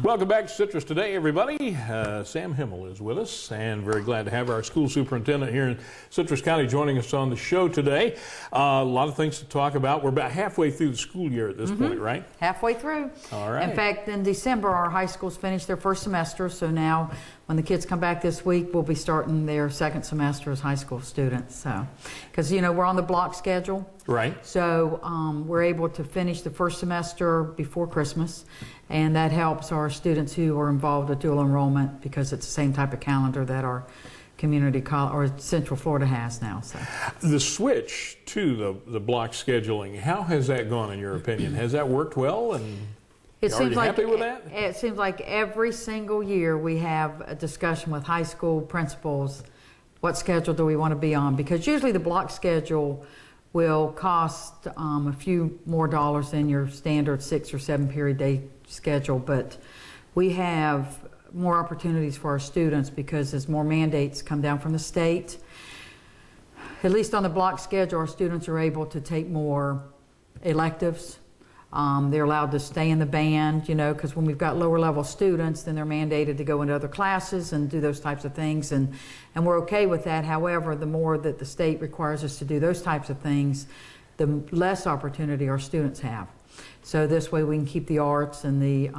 Welcome back to Citrus Today, everybody. Sam Himmel is with us, and very glad to have our school superintendent here in Citrus County joining us on the show today. A lot of things to talk about. We're about halfway through the school year at this point, right? Halfway through. All right. In fact, in December, our high schools finish their first semester, so now when the kids come back this week, we'll be starting their second semester as high school students. So, because, you know, we're on the block schedule. Right. So we're able to finish the first semester before Christmas, and that helps our students who are involved with dual enrollment because it's the same type of calendar that our community college or Central Florida has now. So the switch to the block scheduling, how has that gone in your opinion? Has that worked well, and are you happy with that? It seems like every single year we have a discussion with high school principals, what schedule do we want to be on? Because usually the block schedule will cost a few more dollars than your standard 6 or 7 period day schedule, but we have more opportunities for our students because as more mandates come down from the state, at least on the block schedule, our students are able to take more electives. They're allowed to stay in the band, you know, because when we've got lower level students, then they're mandated to go into other classes and do those types of things, and we're okay with that. However, the more that the state requires us to do those types of things, the less opportunity our students have. So this way we can keep the arts and the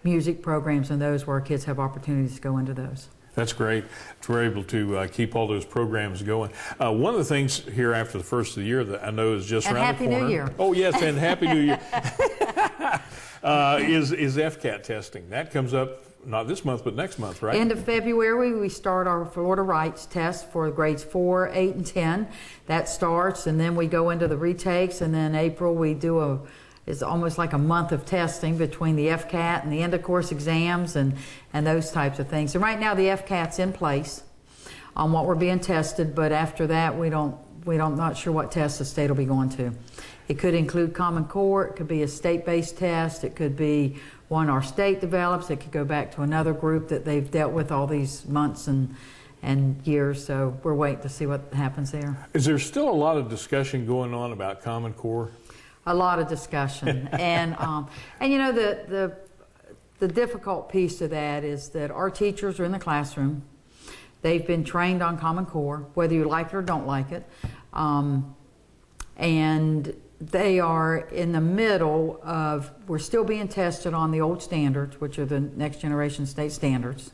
music programs and those where our kids have opportunities to go into those. That's great. We're able to keep all those programs going. One of the things here after the first of the year that I know is just around the corner. And Happy New Year. Oh, yes, and Happy New Year. is FCAT testing. That comes up not this month, but next month, right? End of February, we start our Florida Rights test for grades 4, 8, and 10. That starts, and then we go into the retakes, and then April we do it's almost like a month of testing between the FCAT and the end of course exams and those types of things. And right now the FCAT's in place on what we're being tested, but after that we don't not sure what test the state will be going to. It could include Common Core, it could be a state-based test, it could be one our state develops, it could go back to another group that they've dealt with all these months and years, so we're waiting to see what happens there. Is there still a lot of discussion going on about Common Core? A lot of discussion, and you know the difficult piece to that is that our teachers are in the classroom. They've been trained on Common Core, whether you like it or don't like it, and they are in the middle of. We're still being tested on the old standards, which are the next generation state standards.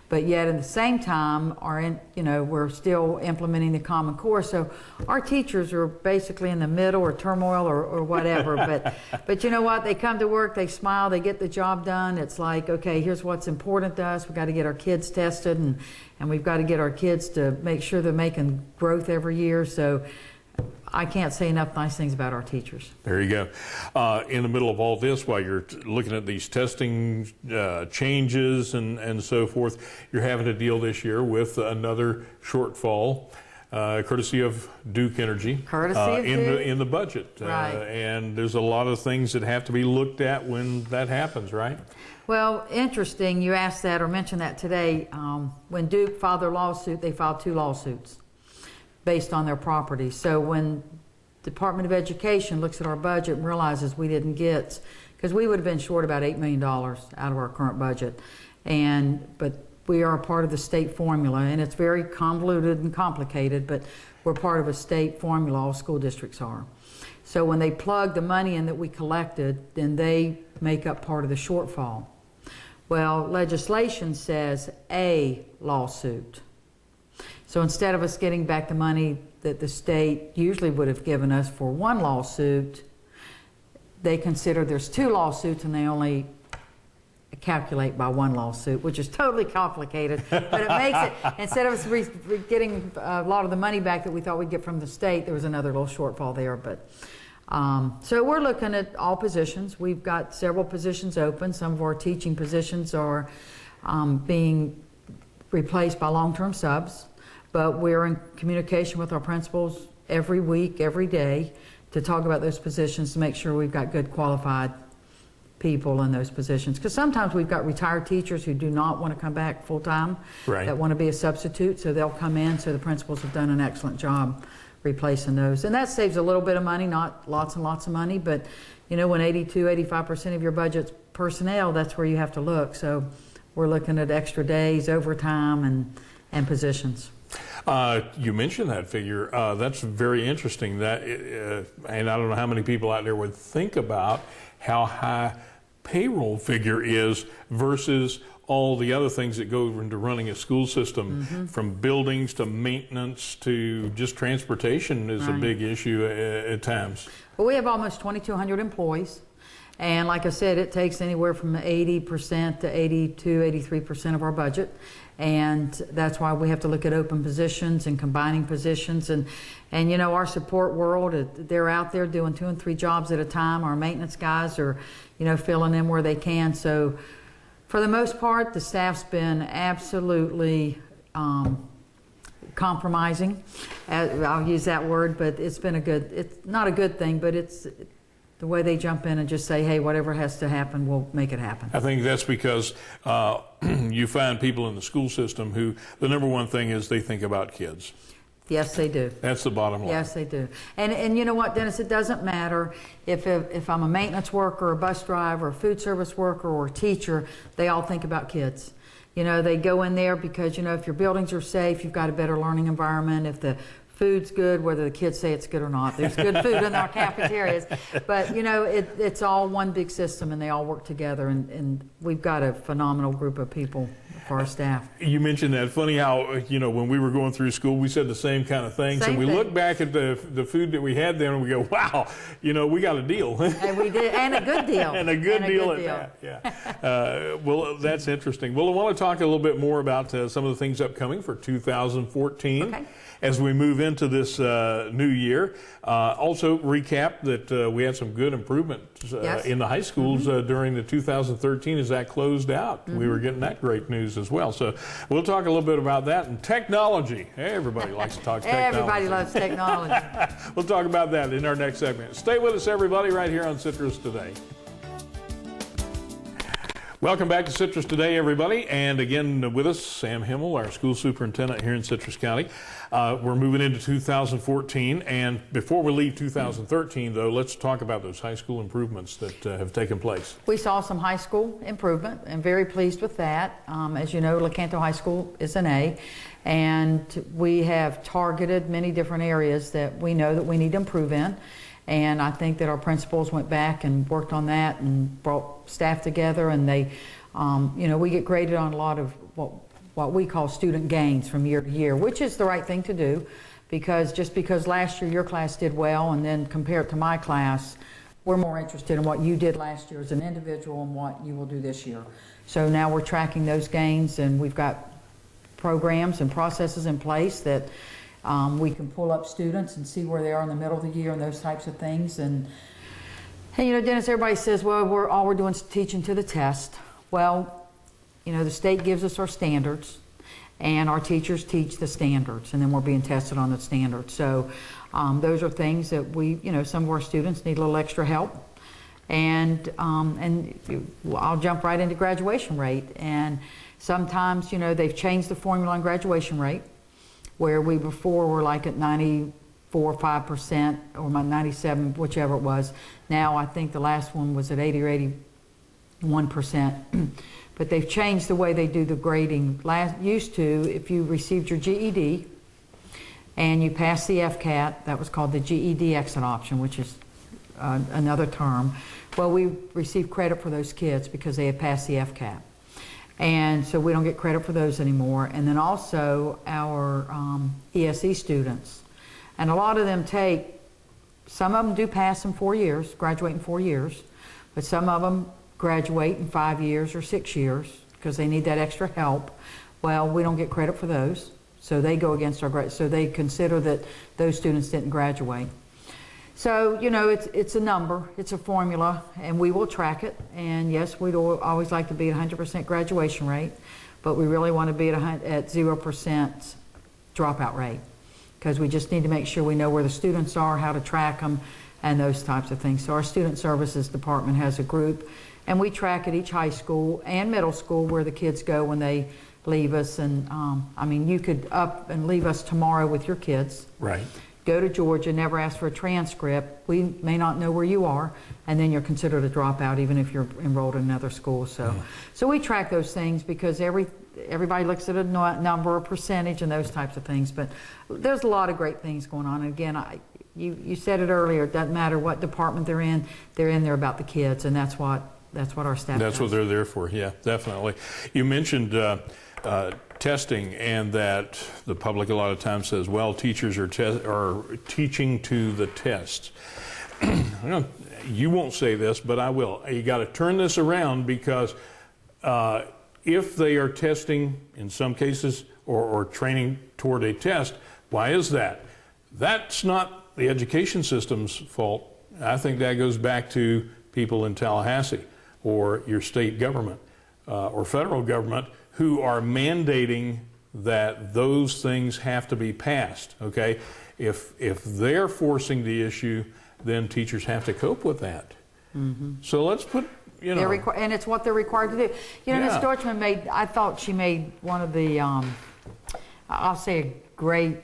But yet at the same time we're still implementing the Common Core. So our teachers are basically in the middle or turmoil or whatever. but you know what? They come to work, they smile, they get the job done. It's like, okay, here's what's important to us. We've got to get our kids tested and we've got to get our kids to make sure they're making growth every year. So I can't say enough nice things about our teachers. There you go. In the middle of all this, while you're looking at these testing changes and so forth, you're having to deal this year with another shortfall, courtesy of Duke Energy. Courtesy of Duke. In the budget. Right. And there's a lot of things that have to be looked at when that happens, right? Well, interesting you asked that or mentioned that today. When Duke filed their lawsuit, they filed 2 lawsuits based on their property. So when Department of Education looks at our budget and realizes we didn't get, because we would have been short about $8 million out of our current budget, but we are a part of the state formula, and it's very convoluted and complicated, but we're part of a state formula, all school districts are. So when they plug the money in that we collected, then they make up part of the shortfall. Well, legislation says a lawsuit. So instead of us getting back the money that the state usually would have given us for 1 lawsuit, they consider there's 2 lawsuits and they only calculate by 1 lawsuit, which is totally complicated. But it makes it, instead of us getting a lot of the money back that we thought we'd get from the state, there was another little shortfall there. But so we're looking at all positions. We've got several positions open. Some of our teaching positions are being replaced by long-term subs. But we're in communication with our principals every week, every day, to talk about those positions to make sure we've got good qualified people in those positions. Because sometimes we've got retired teachers who do not want to come back full-time, right, that want to be a substitute, so they'll come in. So the principals have done an excellent job replacing those. And that saves a little bit of money, not lots and lots of money, but you know, when 85% of your budget's personnel, that's where you have to look. So we're looking at extra days, overtime, and positions. You mentioned that figure. That's very interesting. And I don't know how many people out there would think about how high payroll figure is versus all the other things that go into running a school system, from buildings to maintenance to just transportation is a big issue at times. Well, we have almost 2,200 employees. And like I said, it takes anywhere from 80% to 82, 83% of our budget. And that's why we have to look at open positions and combining positions. And you know, our support world, they're out there doing 2 and 3 jobs at a time. Our maintenance guys are, you know, filling in where they can. So for the most part, the staff's been absolutely compromising. I'll use that word, but it's been it's not a good thing, but it's the way they jump in and just say, hey, whatever has to happen, we'll make it happen. I think that's because you find people in the school system who the number one thing is they think about kids. Yes, they do. That's the bottom line. Yes, they do. And you know what, Dennis, it doesn't matter if I'm a maintenance worker, a bus driver, a food service worker, or a teacher, they all think about kids. You know, they go in there because, you know, if your buildings are safe, you've got a better learning environment. If the food's good, whether the kids say it's good or not. There's good food in our cafeterias. But, you know, it's all one big system, and they all work together. And we've got a phenomenal group of people for our staff. You mentioned that. Funny how, you know, when we were going through school, we said the same kind of things. And we look back at the food that we had then, and we go, wow, you know, we got a deal. And we did, and a good deal. And a good deal at that, yeah. Well, that's interesting. Well, I want to talk a little bit more about some of the things upcoming for 2014. Okay. As we move into this new year. Also recap that we had some good improvements in the high schools during the 2013 as that closed out. We were getting that great news as well. So we'll talk a little bit about that. And technology. Hey, everybody likes to talk technology. Everybody loves technology. We'll talk about that in our next segment. Stay with us, everybody, right here on Citrus Today. Welcome back to Citrus Today, everybody. And again with us, Sam Himmel, our school superintendent here in Citrus County. We're moving into 2014. And before we leave 2013, though, let's talk about those high school improvements that have taken place. We saw some high school improvement and very pleased with that. As you know, Lecanto High School is an A. And we have targeted many different areas that we know that we need to improve in. And I think that our principals went back and worked on that and brought staff together, and they, you know, we get graded on a lot of what we call student gains from year to year, which is the right thing to do, because just because last year your class did well and then compare it to my class, we're more interested in what you did last year as an individual and what you will do this year. So now we're tracking those gains, and we've got programs and processes in place that we can pull up students and see where they are in the middle of the year and those types of things. And you know, Dennis, everybody says, well, all we're doing is teaching to the test. Well, you know, the state gives us our standards, and our teachers teach the standards, and then we're being tested on the standards. So those are things that we, you know, some of our students need a little extra help. And I'll jump right into graduation rate. And sometimes, you know, they've changed the formula on graduation rate, where we before were like at 94, 5% or 97, whichever it was. Now I think the last one was at 80 or 81%. But they've changed the way they do the grading. Used to, if you received your GED and you passed the FCAT, that was called the GED exit option, which is another term. Well, we received credit for those kids because they had passed the FCAT. And so we don't get credit for those anymore. And then also our ESE students. And a lot of them some of them do pass in 4 years, graduate in 4 years, but some of them graduate in 5 years or 6 years because they need that extra help. Well, we don't get credit for those. So they go against our so they consider that those students didn't graduate. So, you know, it's a number, it's a formula, and we will track it. And yes, we'd always like to be at 100% graduation rate, but we really want to be at 0% dropout rate, because we just need to make sure we know where the students are, how to track them, and those types of things. So our student services department has a group, and we track at each high school and middle school where the kids go when they leave us. And I mean, you could up and leave us tomorrow with your kids. Right. go to Georgia, never ask for a transcript, we may not know where you are, and then you're considered a dropout even if you're enrolled in another school. So we track those things because everybody looks at a number, a percentage, and those types of things. But there's a lot of great things going on. And again, you said it earlier, it doesn't matter what department they're in there about the kids, and that's what our staff does. That's what they're there for, yeah, definitely. You mentioned testing, and that the public a lot of times says, well, teachers are teaching to the test. You won't say this, but I will. You got to turn this around, because if they are testing in some cases or training toward a test, why is that? That's not the education system's fault. I think that goes back to people in Tallahassee or your state government or federal government who are mandating that those things have to be passed, okay? If they're forcing the issue, then teachers have to cope with that. Mm-hmm. So let's put, and it's what they're required to do. Ms. Deutschman I thought she made one of the, I'll say a great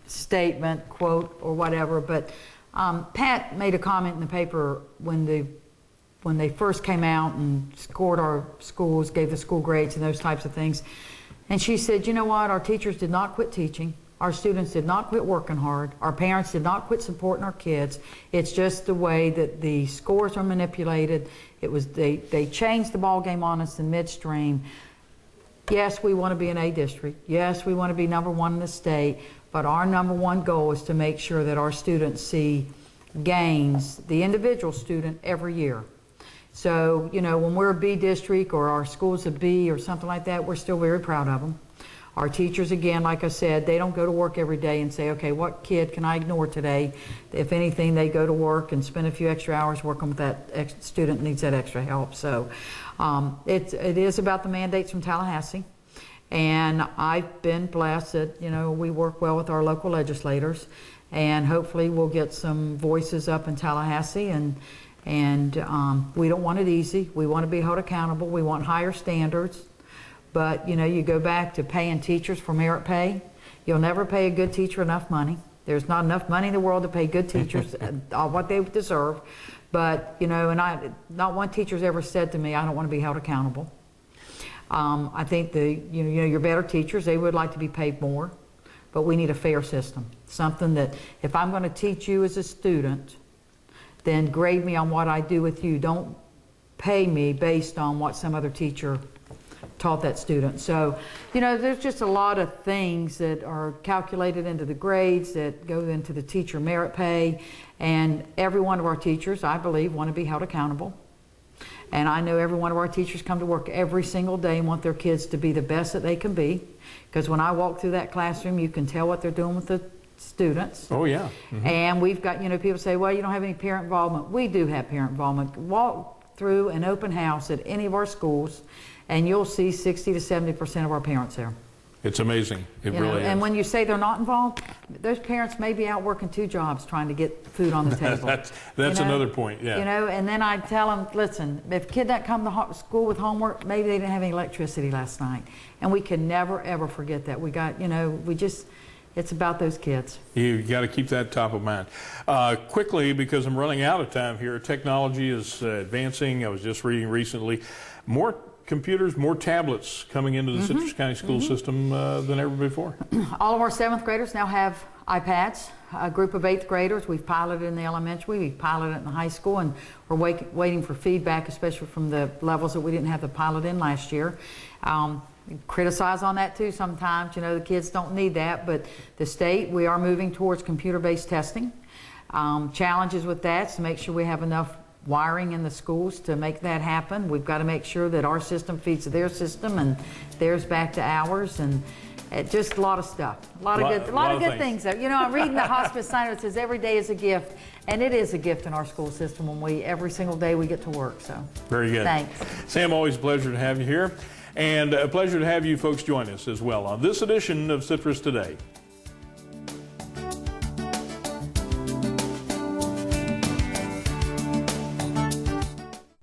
statement, quote, or whatever, but Pat made a comment in the paper when they first came out and scored our schools, gave the school grades and those types of things. And she said, you know what, our teachers did not quit teaching. Our students did not quit working hard. Our parents did not quit supporting our kids. It's just the way that the scores are manipulated. It was they changed the ball game on us in midstream. Yes, we want to be an A district. Yes, we want to be #1 in the state. But our #1 goal is to make sure that our students see gains, the individual student, every year. So, when we're a B district or our school's a B or something like that, we're still very proud of them. Our teachers, again, like I said, they don't go to work every day and say, okay, what kid can I ignore today? If anything, they go to work and spend a few extra hours working with that student needs that extra help. So it is about the mandates from Tallahassee. And I've been blessed that, we work well with our local legislators, and hopefully we'll get some voices up in Tallahassee. And we don't want it easy. We want to be held accountable. We want higher standards. But, you go back to paying teachers for merit pay. You'll never pay a good teacher enough money. There's not enough money in the world to pay good teachers what they deserve. But, and not one teacher's ever said to me, I don't want to be held accountable. I think your better teachers, they would like to be paid more, but we need a fair system. Something that if I'm going to teach you as a student, then grade me on what I do with you. Don't pay me based on what some other teacher taught that student. So, there's just a lot of things that are calculated into the grades that go into the teacher merit pay, and every one of our teachers, I believe, want to be held accountable. And I know every one of our teachers come to work every single day and want their kids to be the best that they can be, because when I walk through that classroom, you can tell what they're doing with the students. Oh, yeah. Mm-hmm. And we've got, people say, well, you don't have any parent involvement. We do have parent involvement. Walk through an open house at any of our schools, and you'll see 60 to 70% of our parents there. It's amazing. It really is. And when you say they're not involved, those parents may be out working 2 jobs trying to get food on the table. that's another point, yeah. And then I tell them, listen, if a kid doesn't come to school with homework, maybe they didn't have any electricity last night. And we can never, ever forget that. We got, it's about those kids. You got to keep that top of mind. Quickly, because I'm running out of time here, technology is advancing. I was just reading recently, more computers, more tablets coming into the Citrus County school system than ever before. All of our 7th graders now have iPads. A group of 8th graders, we've piloted in the elementary, we've piloted in the high school, and we're waiting for feedback, especially from the levels that we didn't have the pilot in last year. Criticize on that too sometimes, the kids don't need that, but the state, we are moving towards computer-based testing. Challenges with that is to make sure we have enough wiring in the schools to make that happen. We've got to make sure that our system feeds their system and theirs back to ours, and just a lot of stuff. A lot of good things. I'm reading the hospice sign that says every day is a gift, and it is a gift in our school system when every single day we get to work. So very good. Thanks. Sam, always a pleasure to have you here, and a pleasure to have you folks join us as well on this edition of Citrus Today.